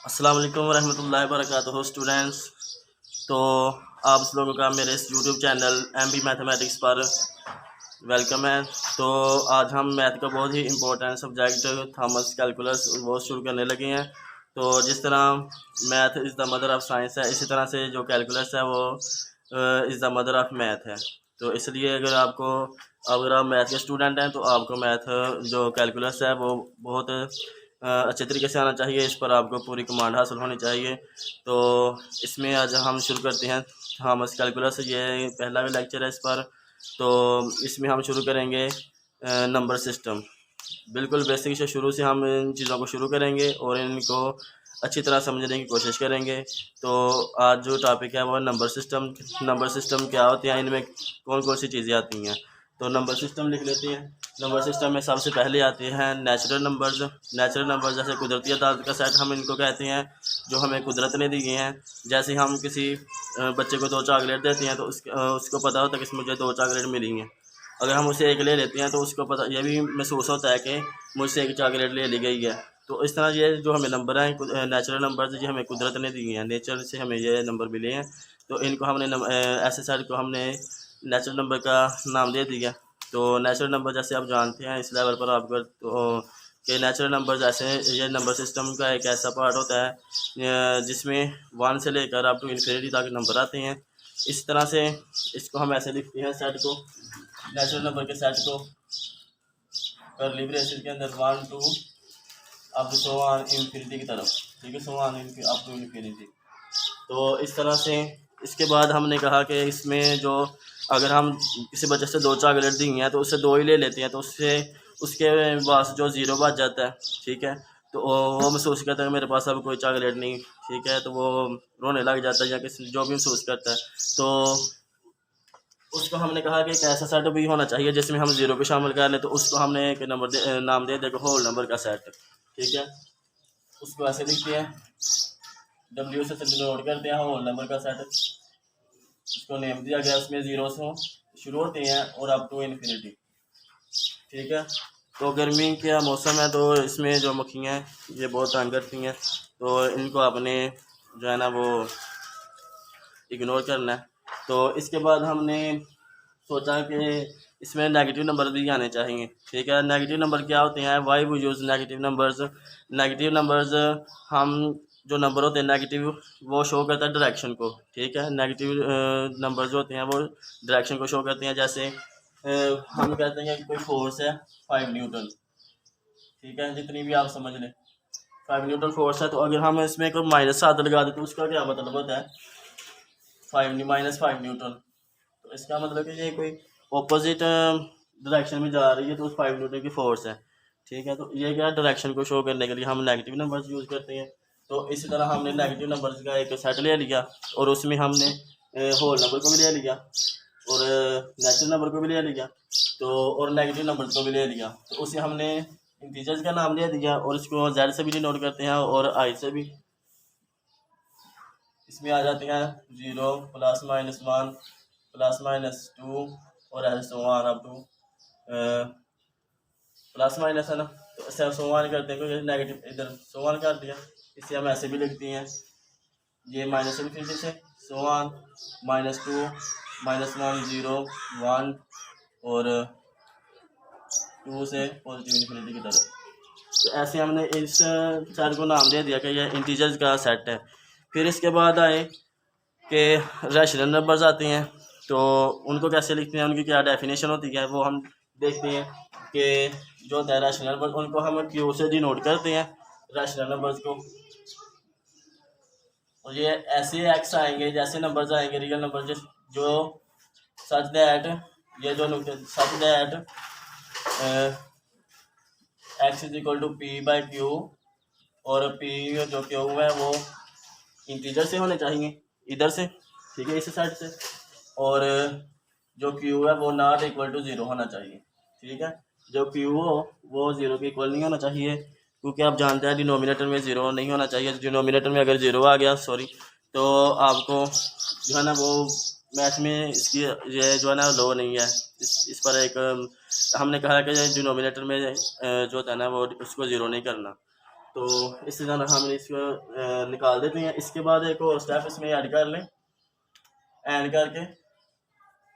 अस्सलाम वालेकुम रहमतुल्लाहि वबरकातुहू स्टूडेंट्स। तो आप लोगों का मेरे इस यूट्यूब चैनल MB मैथमेटिक्स पर वेलकम है। तो आज हम मैथ का बहुत ही इम्पोर्टेंट सब्जेक्ट थॉमस कैलकुलस वो शुरू करने लगे हैं। तो जिस तरह math is the mother of science है, इसी तरह से जो कैलकुलस है वो is the mother of math है। तो इसलिए अगर आप मैथ के स्टूडेंट हैं तो आपको मैथ जो कैलकुलस है वो बहुत अच्छे तरीके से आना चाहिए। इस पर आपको पूरी कमांड हासिल होनी चाहिए। तो इसमें आज हम शुरू करते हैं थॉमस कैलकुलस। ये पहला भी लेक्चर है इस पर। तो इसमें हम शुरू करेंगे नंबर सिस्टम। बिल्कुल बेसिक से शुरू से हम इन चीज़ों को शुरू करेंगे और इनको अच्छी तरह समझने की कोशिश करेंगे। तो आज जो टॉपिक है वो नंबर सिस्टम। नंबर सिस्टम क्या होते हैं, इनमें कौन कौन सी चीज़ें आती हैं। तो नंबर सिस्टम लिख लेते हैं। नंबर सिस्टम में सबसे पहले आते हैं नेचुरल नंबर्स। नेचुरल नंबर्स जैसे कुदरती अदाद का सेट हम इनको कहते हैं, जो हमें कुदरत ने दिए हैं। जैसे हम किसी बच्चे को 2 चॉकलेट देते हैं तो उसको पता होता है कि मुझे 2 चॉकलेट मिली हैं। अगर हम उसे एक ले लेते हैं तो उसको पता ये भी महसूस होता है कि मुझसे एक चॉकलेट ले ली गई है। तो इस तरह ये जो हमें नंबर हैं नेचुरल नंबर्स, ये हमें कुदरत ने दिए हैं, नेचर से हमें ये नंबर मिले हैं। तो इनको हमने ऐसे सेट को हमने नेचुरल नंबर का नाम दे दिया। तो नेचुरल नंबर जैसे आप जानते हैं इस लेवल पर आप कि नेचुरल नंबर जैसे ये नंबर सिस्टम का एक ऐसा पार्ट होता है जिसमें 1 से लेकर अप टू इन्फिनिटी तक नंबर आते हैं। इस तरह से इसको हम ऐसे लिखते हैं सेट को, नेचुरल नंबर के सेट को कर्ली ब्रेसेस के अंदर 1 2 up to so on infinity की तरफ, ठीक है, so on up to infinity. तो इस तरह से इसके बाद हमने कहा कि इसमें जो अगर हम किसी बच्चे से 2 चॉकलेट दी हैं तो उससे 2 ही ले लेते हैं तो उससे उसके पास जो ज़ीरो बच जाता है, ठीक है। तो वो महसूस करता है कि मेरे पास अब कोई चॉकलेट नहीं, ठीक है। तो वो रोने लग जाता है या किसी जो भी महसूस करता है। तो उसको हमने कहा कि एक ऐसा सेट भी होना चाहिए जिसमें हम ज़ीरो भी शामिल कर लें। तो उसको हमने एक नाम दे देगा होल नंबर का सेट, ठीक है। उसको ऐसे लिखते हैं, डब्ल्यू से डिनोट करते हैं होल नंबर का सेट। उसको नेम दिया गया, उसमें ज़ीरो से शुरू होते हैं और अप टू इन्फिनिटी, ठीक है। तो गर्मी का मौसम है तो इसमें जो मक्खियाँ हैं ये बहुत तंग करती हैं, तो इनको आपने जो है ना वो इग्नोर करना है। तो इसके बाद हमने सोचा कि इसमें नेगेटिव नंबर भी आने चाहिए, ठीक है। नेगेटिव नंबर क्या होते हैं, why we use negative numbers. Negative numbers हम जो नंबर होते हैं नेगेटिव वो शो करता है डायरेक्शन को, ठीक है। नेगेटिव नंबर जो होते हैं वो डायरेक्शन को शो करते हैं। जैसे हम कहते हैं कि कोई फोर्स है 5 न्यूटन, ठीक है, जितनी भी आप समझ लें 5 न्यूटन फोर्स है। तो अगर हम इसमें कोई -7 लगा दें तो उसका क्या मतलब होता है, -5 न्यूटन। तो इसका मतलब कि ये कोई ऑपोजिट डायरेक्शन में जा रही है तो उस 5 न्यूटन की फोर्स है, ठीक है। तो ये क्या डायरेक्शन को शो करने के लिए हम नेगेटिव नंबर्स यूज़ करते हैं। तो इसी तरह हमने नेगेटिव नंबर्स का एक सेट ले लिया और उसमें हमने होल नंबर को भी ले लिया और नेचुरल नंबर को भी ले लिया, तो और नेगेटिव नंबर को भी ले लिया। तो उसे हमने इंटीजर्स का नाम दे दिया और इसको जेड से भी डिनोट करते हैं और आई से भी। इसमें आ जाते हैं 0 +-1 +-2 और ऐसे सो on up two plus minus है ना। तो ऐसे सो ऑन करते हैं क्योंकि नेगेटिव इधर सो ऑन कर दिया। इसे हम ऐसे भी लिखते हैं, ये -∞ से सो ऑन -2 -1 0 1 और 2 से पॉजिटिव इन्फिनिटी की तरफ। तो ऐसे हमने इस सेट को नाम दे दिया कि ये इंटीजर्स का सेट है। फिर इसके बाद आए कि रैशनल नंबर्स आते हैं, तो उनको कैसे लिखते हैं, उनकी क्या डेफिनेशन होती है वो हम देखते हैं। कि जो होता है रैशनल नंबर उनको हम क्यू से डिनोट करते हैं रैशनल नंबर्स को। और ये ऐसे एक्स आएंगे जैसे नंबर्स आएंगे रियल नंबर जो सच दैट ये जो such that x is equal to p by q, और पी जो क्यू है वो इंटीजर से होने चाहिए इधर से, ठीक है, इस साइड से। और जो क्यू है वो नॉट इक्वल टू 0 होना चाहिए, ठीक है। जो क्यू हो वो 0 के इक्वल नहीं होना चाहिए, क्योंकि आप जानते हैं डिनोमिनेटर में 0 नहीं होना चाहिए। डिनोमिनेटर में अगर 0 आ गया तो आपको जो है ना वो मैथ में इसकी ये जो है ना लो नहीं है। इस पर एक हमने कहा कि डिनोमिनेटर में जो होता है ना वो उसको 0 नहीं करना। तो इसी तरह हम इसको निकाल देते हैं। इसके बाद एक और स्टेप इसमें ऐड कर लें, ऐड करके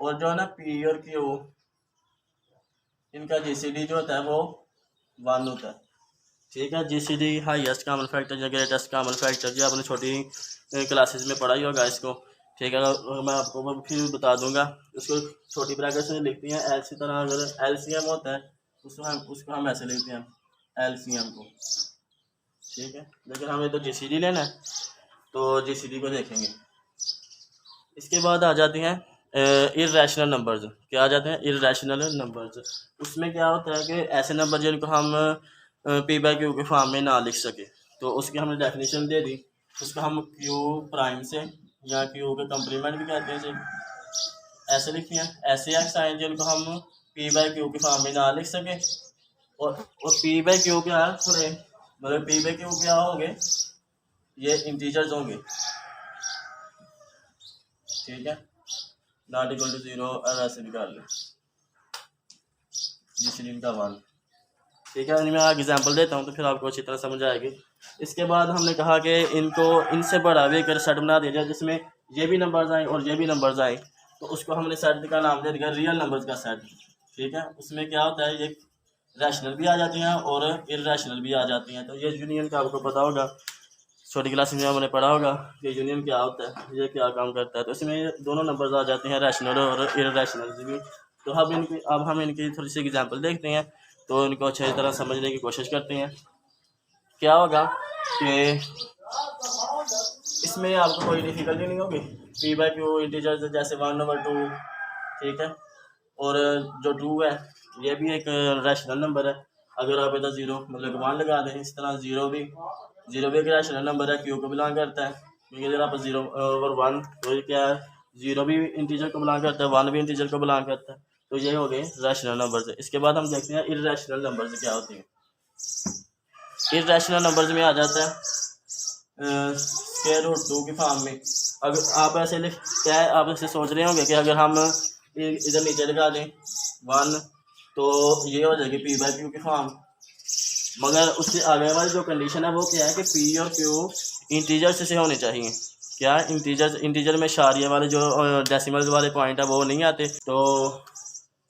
और जो है ना पी और क्यू इनका जीसीडी जो होता है वो 1 होता है। ठीक है, जीसीडी हाईएस्ट कॉमन फैक्टर या ग्रेटेस्ट कॉमन फैक्टर, जो आपने छोटी क्लासेस में पढ़ा ही होगा इसको। ठीक है, मैं आपको फिर बता दूंगा। उसको छोटी ब्रैकेट से लिखती हैं। इसी तरह अगर एलसीएम होता है उसको हम ऐसे लिखते हैं एलसीएम को। ठीक है, लेकिन हमें तो जीसीडी लेना है, तो जीसीडी को देखेंगे। इसके बाद आ जाती हैं इर्रेशनल नंबर्स। क्या आ जाते हैं? Irrational numbers. उसमें क्या होता है कि ऐसे नंबर जिनको हम पी बाई क्यू के फॉर्म में ना लिख सके, तो उसकी हमने डेफिनेशन दे दी। उसको हम क्यू प्राइम से या क्यू के कंप्लीमेंट भी कहते हैं, ऐसे लिखते हैं। ऐसे एक्स आए जिनको हम पी बाई क्यू के फॉर्म में ना लिख सके, और पी बाई क्यू क्या है, मतलब पी बाई क्यू क्या होंगे, ये इंटीजर्स होंगे। ठीक है, नॉट इक्वल टू 0 और ऐसे भी कर लें, जिसलिए इनका 1। ठीक है, मैं आगे एग्जाम्पल देता हूँ तो फिर आपको अच्छी तरह समझ आएगी। इसके बाद हमने कहा कि इनको इनसे बड़ा भी एक सेट बना दिया जाए जिसमें ये भी नंबर्स आए और ये भी नंबर्स आए, तो उसको हमने सेट का नाम दे दिया रियल नंबर्स का सेट। ठीक है, उसमें क्या होता है, ये रैशनल भी आ जाती हैं और इर्रेशनल भी आ जाती हैं। तो ये यूनियन का आपको पता होगा, छोटी क्लास में हमने पढ़ा होगा कि यूनियन क्या होता है, ये क्या काम करता है। तो इसमें दोनों नंबर्स आ जाते हैं, रैशनल और इर्रेशनल भी। तो अब हम इनकी थोड़ी सी एग्जांपल देखते हैं, तो इनको अच्छी तरह समझने की कोशिश करते हैं। क्या होगा कि इसमें आपको कोई डिफिकल्टी नहीं होगी। पी बाई क्यू इंटीजर जैसे 1/2। ठीक है, और जो 2 है ये भी एक रैशनल नंबर है। अगर आप इधर 0 मतलब 1 लगा दें, इस तरह 0 भी एक रैशनल नंबर है, क्यू को बिलोंग करता है। क्योंकि अगर आप 0 और 1, तो ये क्या है, 0 भी इंटीजर को बिलोंग करता है, 1 भी इंटीजर को बिलोंग करता है। तो ये हो गए रैशनल नंबर्स। इसके बाद हम देखते हैं इर्रेशनल नंबर्स क्या होते हैं। इर्रेशनल नंबर्स में आ जाता है स्क्वायर रूट 2 की फॉर्म में। अगर आप ऐसे क्या है, आप ऐसे सोच रहे होंगे कि अगर हम इधर नीचे लगा दें 1, तो ये हो जाएगी पी बाई क्यू की फॉर्म। मगर उससे आगे वाली जो कंडीशन है वो क्या है कि पी और क्यू इंटीजर्स से होने चाहिए। क्या इंटीजर में शारिया वाले जो डेसिमल्स वाले पॉइंट है वो नहीं आते। तो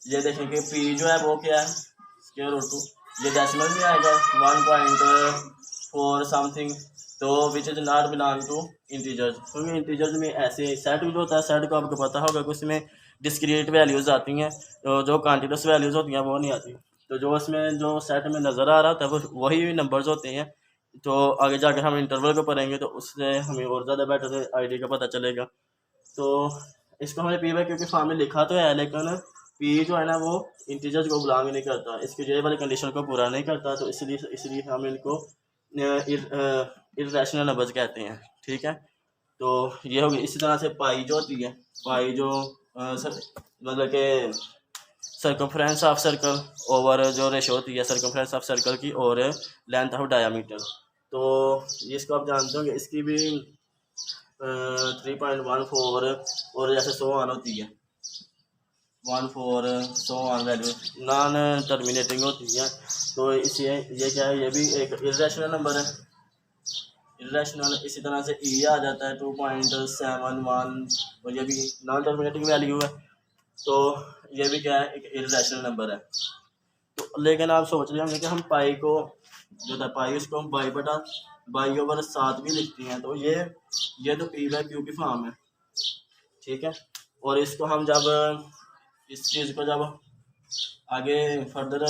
ये देखें कि पी जो है वो क्या है, स्क्वायर रूट 2, ये डेसिमल में आएगा 1.4 समथिंग, तो which is not belong to integers. क्योंकि इंटीजर्स में ऐसे सेट जो होता है, सेट को आपको पता होगा कि उसमें डिस्क्रीट वैल्यूज़ आती हैं, तो जो कॉन्टिन्यूस वैल्यूज़ होती हैं वो नहीं आती। तो जो इसमें जो सेट में नज़र आ रहा था वो वही नंबर्स होते हैं। तो आगे जाकर हम इंटरवल को पढ़ेंगे तो उससे हमें और ज़्यादा बेटर आइडिया का पता चलेगा। तो इसको हमने पी बाई क्यू के फॉर्म में लिखा तो है, लेकिन पी जो है ना वो इंटीजर्स को बिलोंग नहीं करता, इसकी ये वाली कंडीशन को पूरा नहीं करता। तो इसलिए हम इनको इर्रेशनल नंबर्स कहते हैं। ठीक है, तो ये होगी। इसी तरह से पाई जो होती है, पाई जो मतलब कि सर्कमफ्रेंस ऑफ सर्कल ओवर जो रेशो होती है सर्कमफ्रेंस ऑफ सर्कल की और लेंथ ऑफ डायामीटर। तो इसको आप जानते होंगे, इसकी भी 3.14 और जैसे 100 होती है, 14 100 वैल्यू नॉन टर्मिनेटिंग होती है। तो इसे ये क्या है, ये भी एक इर्रेशनल नंबर है, इर्रेशनल। इसी तरह से ई आ जाता है 2.71 और ये भी नॉन टर्मिनेटिंग वैल्यू है। तो ये भी क्या है, एक इर्रेशनल नंबर है। तो लेकिन आप सोच रहे होंगे कि हम पाई को जो था पाई उसको हम बाई ओवर 7 भी लिखते हैं। तो ये तो पी बाई क्यू की फॉर्म है। ठीक है, और इसको हम जब इस चीज़ को जब आगे फर्दर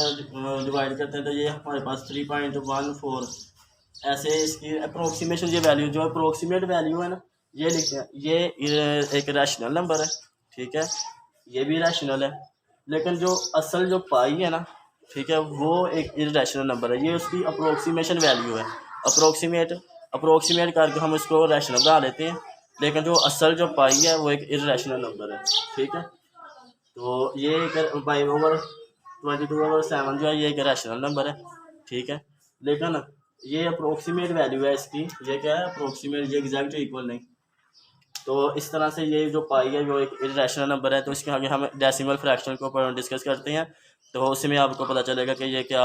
डिवाइड करते हैं तो ये हमारे पास 3.14 ऐसे इसकी अप्रोक्सीमेशन, ये वैल्यू जो अप्रोक्सीमेट वैल्यू है ना, ये लिखते हैं। ये एक रैशनल नंबर है। ठीक है, ये भी रैशनल है, लेकिन जो असल जो पाई है ना, ठीक है, वो एक इर्रेशनल नंबर है। ये उसकी अप्रोक्सीमेशन वैल्यू है। अप्रोक्सीमेट करके हम इसको रैशनल बना लेते हैं, लेकिन जो असल जो पाई है वो एक इर्रेशनल नंबर है। ठीक है, तो ये एक बाई ओवर 22/7 जो है ये एक रैशनल नंबर है। ठीक है, लेकिन ये अप्रोक्सीमेट वैल्यू है इसकी, ये क्या है अप्रोक्सीमेट, ये एग्जैक्ट इक्वल नहीं। तो इस तरह से ये जो पाई है वो एक इर्रेशनल नंबर है। तो इसके आगे हम डेसिमल फ्रैक्शन को डिस्कस करते हैं। तो उसमें आपको पता चलेगा कि ये क्या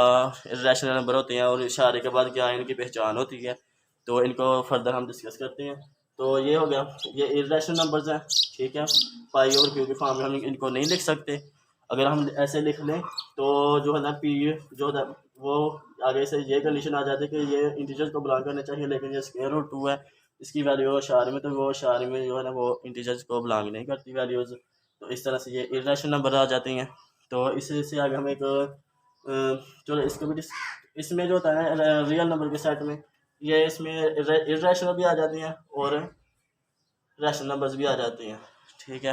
इर्रेशनल नंबर होते हैं और इशारे के बाद क्या इनकी पहचान होती है। तो इनको फर्दर हम डिस्कस करते हैं। तो ये हो गया, ये इर्रेशनल नंबर्स हैं, ठीक है। पाई और क्यू की फॉर्म में हम इनको नहीं लिख सकते। अगर हम ऐसे लिख लें तो जो है ना पी जो है वो आगे से ये कंडीशन आ जाती है कि ये इंटीजर्स को बिलोंग करना चाहिए, लेकिन ये स्क्वायर रूट 2 है, इसकी वैल्यू अशारे में, तो वो अशारे में जो है ना वो इंटीजर्स को बिलोंग नहीं करती वैल्यूज़। तो इस तरह से ये इर्रेशनल नंबर आ जाते हैं। तो इससे आगे हम एक चलो इसको भी इसमें जो होता है रियल नंबर के सेट में ये इसमें इर्रेशनल भी आ जाती हैं और रैशनल नंबर्स भी आ जाते हैं, ठीक है।